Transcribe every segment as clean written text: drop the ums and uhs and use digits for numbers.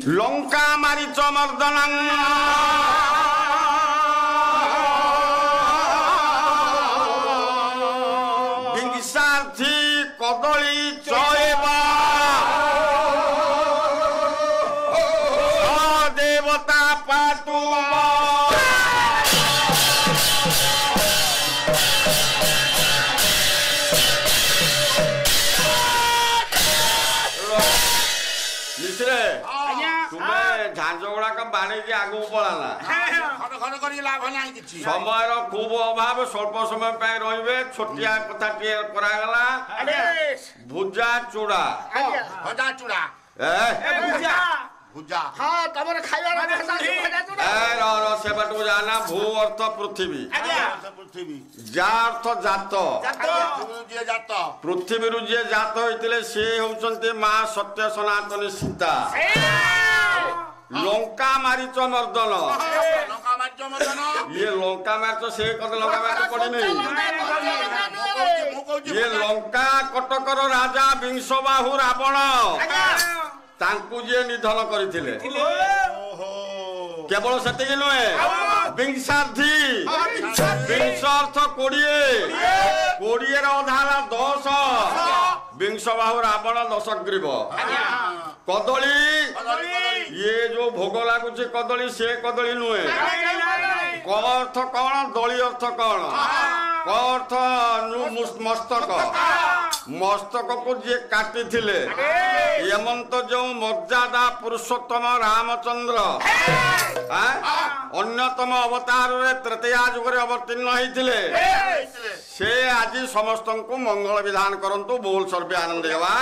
लंका मारीच मर्दन बिंगिसार्थी कदली चयबा देवता पातु तुम्हें झांझगुड़ा का बाणी के आगू पड़ाना समय खूब अभाव स्वल्प समय रे छोटिया कथा करागला भुजा चूड़ा भजा चूड़ा भुजा हाँ तमरे खाइबा भाषा भजा चूड़ा से बाटू जाना भू अर्थ पृथ्वी पृथ्वी जा अर्थ जात जात पृथ्वी रु जे जात होइतिले से होउचंती मां सत्य सनातनी सीता लंका मारीच मर्दन लंका मारीच मर्दन ये लंका मारीच से कद लंका मारीच पड़ी नहीं ये लंका कटकर राजा विंशबाहु रावण तांकु जे निधन करथिले केवल सेतिक नुहे विंशार्थी विंश अर्थ 20 अधाला 10 विंशबाहु रावण 10 ग्रीव कदली ये जो भोग लगुच कदली से कदली नुहे क अर्थ कौन दली अर्थ कौन क अर्थ मस्तक मस्तक को जे काटी थिले यमंत जो मर्यादा पुरुषोत्तम रामचंद्र अन्यतम अवतार रे तृतीया युग रे अवतीर्ण होइथिले से आज समस्त को मंगल विधान करंतु बोल सर्वे आनंद देवा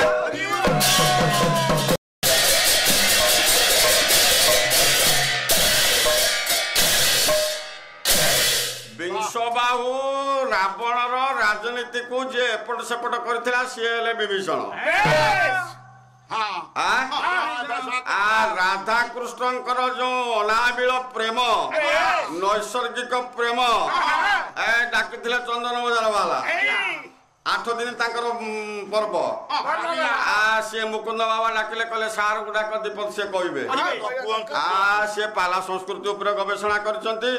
विंशबाहु रावणर राजनीति को जे एपट सेपट करथिला से हेले विभीषण राधा कृष्णकर जो अनाबिल प्रेम नैसर्गिक प्रेम डाकी चंदन बजार वाला 8 दिन तांकर पर्व से मुकुंद बाबा डाकिले कहले सार गुडाक दीपक से कहबे से पाला संस्कृति उपर गवेषणा करछंती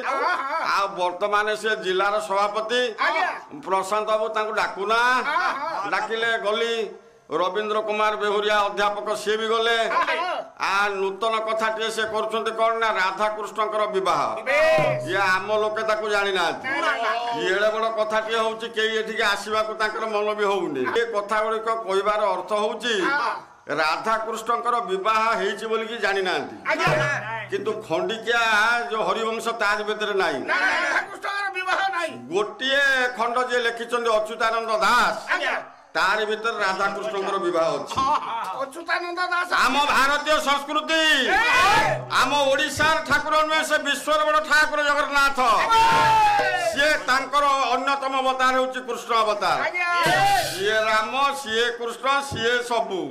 वर्तमान से जिलार सभापति प्रशांत बाबू तांको डाकुना डाकिले गली रवींद्र कुमार बेहुरिया अध्यापक सी भी गले नूतन कथा टे से करछंती कोन ना राधा कृष्णकर विवाह ये आम लोके ताको जानि ना एड़े बड़ कथा टे होउची केई एठी के आसीबा को ताकर मन भी होउनी ए कथा गुडी को कहबार अर्थ होउची राधा कृष्णकर विवाह हेची बोली की जानि नांती किंतु खंडिकिया जो हरिवंश ताज भीतर नाही राधा कृष्णकर विवाह नाही गोटिए खंड जे लिखिचंदी अच्युतानंद दास तार भीतर राधा कृष्णकर विवाह अछि अच्युतानंद दास आम भारतीय संस्कृति आम ओडिशार ठाकुर में से विश्वर बड़ ठाकुर जगन्नाथ सी तांकर अन्यतम अवतार होछि कृष्ण अवतार सी राम सी कृष्ण सी सबू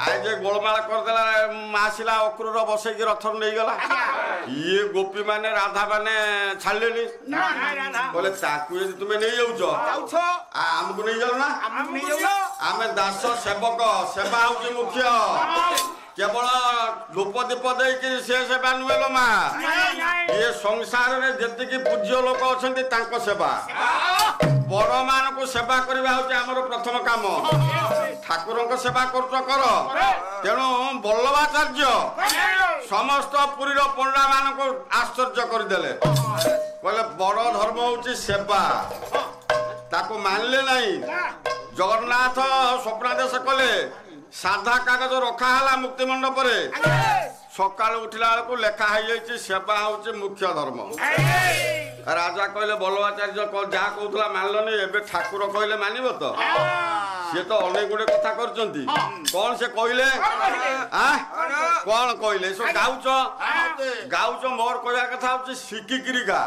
आज गोलमाल करदेला आसिला अक्रूर बसै की रथ नहीं गला ये गोपी माने राधा माने छाड़लेनी बोले ताकू यदि तुमे नहीं जाउछ हमको नहीं जाउ ना आमे दास सेवक सेवा होछि मुख्य केवल धूप दीप दे सेवा नुहे मा ये संसार में जी पूज्य लोक अच्छा सेवा बड़ मान को सेवा करवा हूँ प्रथम काम ठाकुर सेवा कर तेणु वल्लभाचार्य समस्त पुरी पंडा मान को आश्चर्य करदे कहले बड़ धर्म हूँ सेवा ताको मानले नहीं जगन्नाथ स्वप्नादेश कले साधा कागज रखा मुक्ति मंडप सका उठला बेलू लेखा सेवा हूँ मुख्य धर्म राजा कहले वल्लभाचार्य जहाँ कहला मानलनी एबे ठाकुर कहले मानव तो सी तो अनेक गुड़े कथा करचंती कौन से कहले कौन कहले सो गाउच मोर कहवा कथा हूँ शिखिकी गा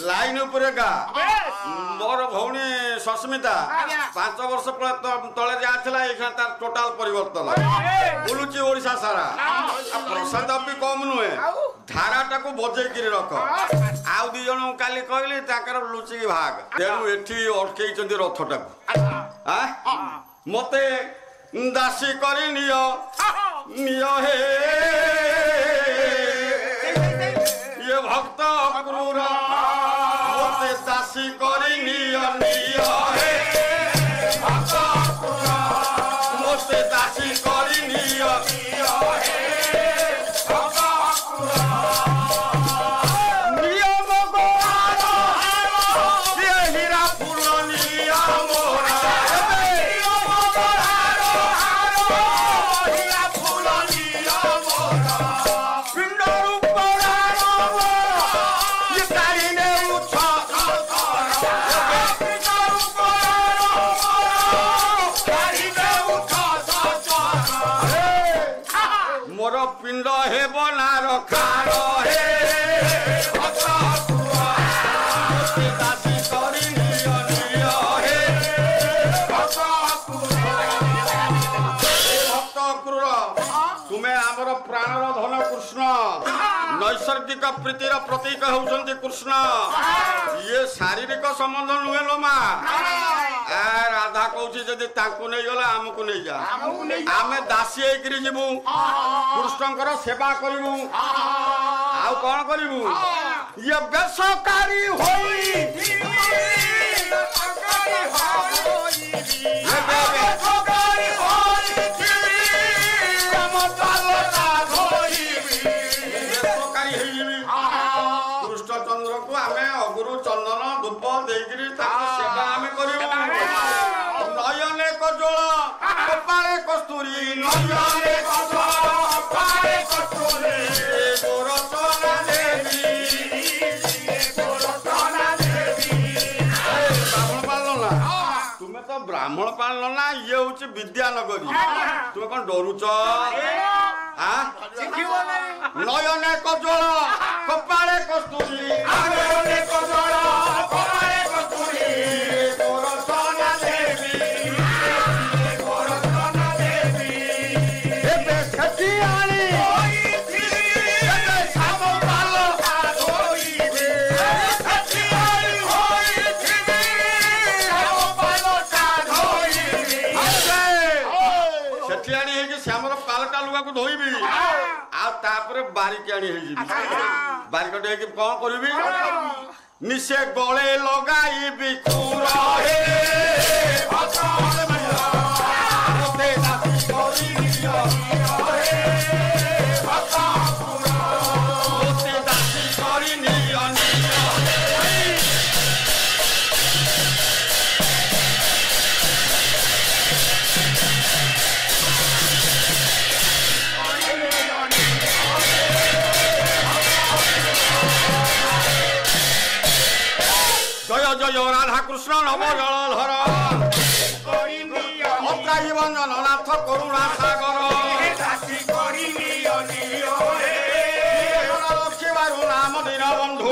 लाइन उपरे गा मोर भौणी सस्मिता 5 वर्ष तले जहाँ ये तार टोटाल परिवर्तन बुलुची ओडिशा सारा प्रसाद भी कम नुहे धाराटा को बजेक रख आउ 2 जन काली कहली लुचिकी भाग तेणु एठी अटकई रथटा मते दासी कर नियो हे ये भक्त क्रूर मोते दासी करी नियो नियो हे भक्त क्रूर मोते दासी करी नियो नियो हे भक्त क्रूर नियम गोहारो ये हीरा फूल नियो मोरा नियम गोहारो हीरा फूल नियो मोरा पिंड रूपरारो ये कारिने उठ पिंड रूपरारो कारिने उठ मोर पिंड हे बनार खार हे भक्त क्रूर दासी करी नियो नियो हे भक्त क्रूर तुमे आमर प्राणर धन कृष्ण नैसर्गिक प्रीतिर प्रतीक होउछन्ति कृष्ण ये शारीरिक संबंध नुहे लो मा राधा कहूची जदि तांकु नहीं गला हमकु नहीं जा आमे दासी हेकरी जीवु कृष्णकर सेवा करिवु आउ कोन करिवु ये बेसकारी होई बेसकारी होई हम पालना धोइबी बेसकारी हेइबी कृष्ण चंद्र को आमे अगुरु चंदन धूप देगिरी ताको सेवा आमे करिवु नयने कजोल कपाळे कस्तूरी नयने कजोल कपाळे कस्तूरी गोरचना देवी ब्राह्मण पालना तुमे तो ब्राह्मण पालना ये होची विद्यानगरी तुमे कोन डरुच नयने कजोल कपाळे कस्तूरी नयने कजोल कपाळे कस्तूरी गोरचना देवी श्यामर पालटा लुगा को धोइबी आपर बारिक आनी बारिकटे कौन करी निशे गले लगाइबी खूर हे जय जय राधा कृष्ण नव जलधर अत्राही बंजन नाथ करुणा सागर लक्ष्मी बारु नाम दीन बंधु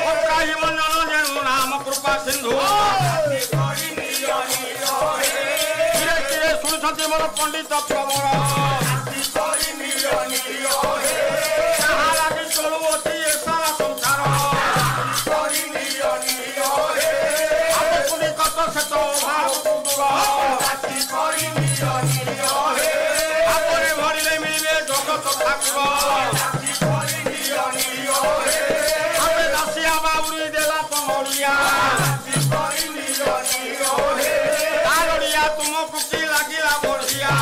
अत्राही बंजन जेनु नाम कृपा सिंधु धीरे धीरे शुणुछंती मोर पंडित प्रवर चलुअती सारा संसार आपरे भरिले मिले जगत ठाकुर आपे दासिया बाबुरी देला तमरिया तारड़िया तुमको की लागिला बढ़िया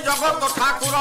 जगत ठाकुर